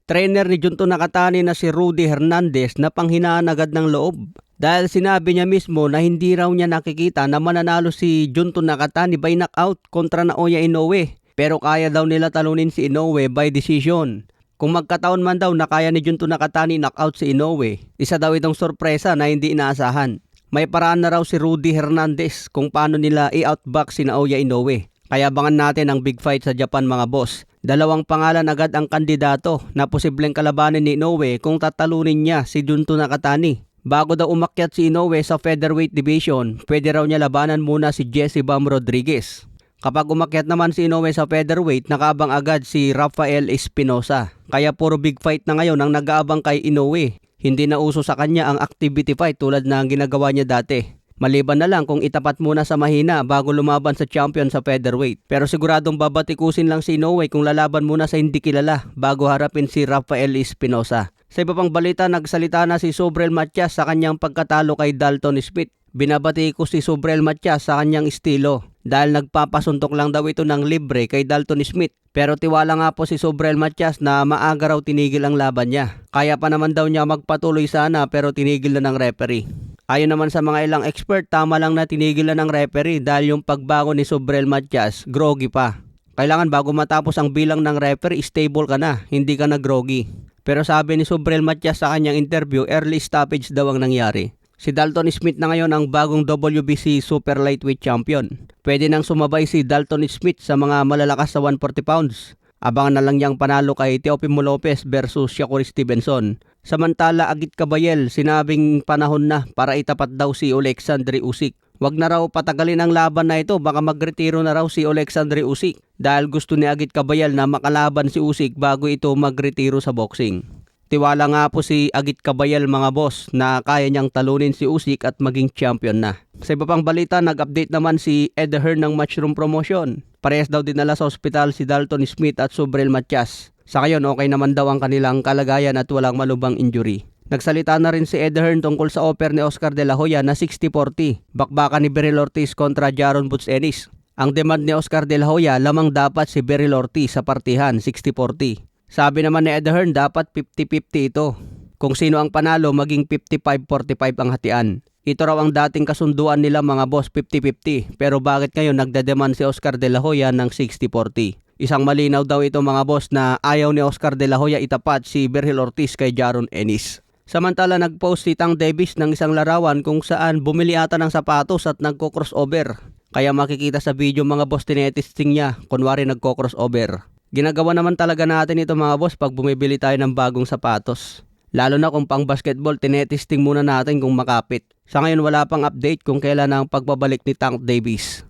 trainer ni Junto Nakatani na si Rudy Hernandez na panghinaan agad ng loob. Dahil sinabi niya mismo na hindi raw niya nakikita na mananalo si Junto Nakatani by knockout kontra Naoya Inoue. Pero kaya daw nila talunin si Inoue by decision. Kung magkataon man daw na kaya ni Junto Nakatani knockout si Inoue, isa daw itong sorpresa na hindi inaasahan. May paraan na raw si Rudy Hernandez kung paano nila i-outbox si Naoya Inoue. Kaya abangan natin ang big fight sa Japan mga boss. Dalawang pangalan agad ang kandidato na posibleng kalabanin ni Inoue kung tatalunin niya si Junto Nakatani. Bago daw umakyat si Inoue sa featherweight division, pwede raw niya labanan muna si Jesse Bam Rodriguez. Kapag umakyat naman si Inoue sa featherweight, nakaabang agad si Rafael Espinosa. Kaya puro big fight na ngayon ang nag-aabang kay Inoue. Hindi na uso sa kanya ang activity fight tulad na ang ginagawa niya dati. Maliban na lang kung itapat muna sa mahina bago lumaban sa champion sa featherweight. Pero siguradong babatikusin lang si Inoue kung lalaban muna sa hindi kilala bago harapin si Rafael Espinosa. Sa iba pang balita, nagsalita na si Subriel Matias sa kanyang pagkatalo kay Dalton Smith. Binabatikos si Subriel Matias sa kanyang estilo dahil nagpapasuntok lang daw ito ng libre kay Dalton Smith. Pero tiwala nga po si Subriel Matias na maaga raw tinigil ang laban niya. Kaya pa naman daw niya magpatuloy sana pero tinigil na ng referee. Ayon naman sa mga ilang expert, tama lang na tinigilan ng referee dahil yung pagbangon ni Subriel Matias, groggy pa. Kailangan bago matapos ang bilang ng referee, stable ka na, hindi ka na groggy. Pero sabi ni Subriel Matias sa kanyang interview, early stoppage daw ang nangyari. Si Dalton Smith na ngayon ang bagong WBC Super Lightweight Champion. Pwede nang sumabay si Dalton Smith sa mga malalakas sa 140 pounds. Abangan na lang niyang panalo kay Teofimo Lopez versus Shakur Stevenson. Samantala, Agit Kabayel, sinabing panahon na para itapat daw si Oleksandr Usyk. Wag na raw patagalin ang laban na ito, baka magretiro na raw si Oleksandr Usyk. Dahil gusto ni Agit Kabayel na makalaban si Usyk bago ito magretiro sa boxing. Tiwala nga po si Agit Kabayel mga boss na kaya niyang talunin si Usyk at maging champion na. Sa iba pang balita, nag-update naman si Ed Hearn ng Matchroom Promotion. Parehas daw dinala sa ospital si Dalton Smith at Subriel Matias. Sa ngayon, okay naman daw ang kanilang kalagayan at walang malubhang injury. Nagsalita na rin si Ed Hearn tungkol sa offer ni Oscar De La Hoya na 60-40. Bakbakan ni Beryl Ortiz kontra Jaron Butch Ennis. Ang demand ni Oscar De La Hoya, lamang dapat si Beryl Ortiz sa partihan, 60-40. Sabi naman ni Ed Hearn, dapat 50-50 ito. Kung sino ang panalo, maging 55-45 ang hatian. Ito raw ang dating kasunduan nila mga boss, 50-50. Pero bakit ngayon nagdedemand si Oscar De La Hoya ng 60-40? Isang malinaw daw ito mga boss na ayaw ni Oscar De La Hoya itapat si Beryl Ortiz kay Jaron Ennis. Samantala, nagpost si Tank Davis ng isang larawan kung saan bumili ata ng sapatos at nagko-crossover. Kaya makikita sa video mga boss, tinetesting niya, kunwari nagko-crossover. Ginagawa naman talaga natin ito mga boss pag bumibili tayo ng bagong sapatos. Lalo na kung pang basketball, tinetesting muna natin kung makapit. Sa ngayon wala pang update kung kailan ang pagbabalik ni Tank Davis.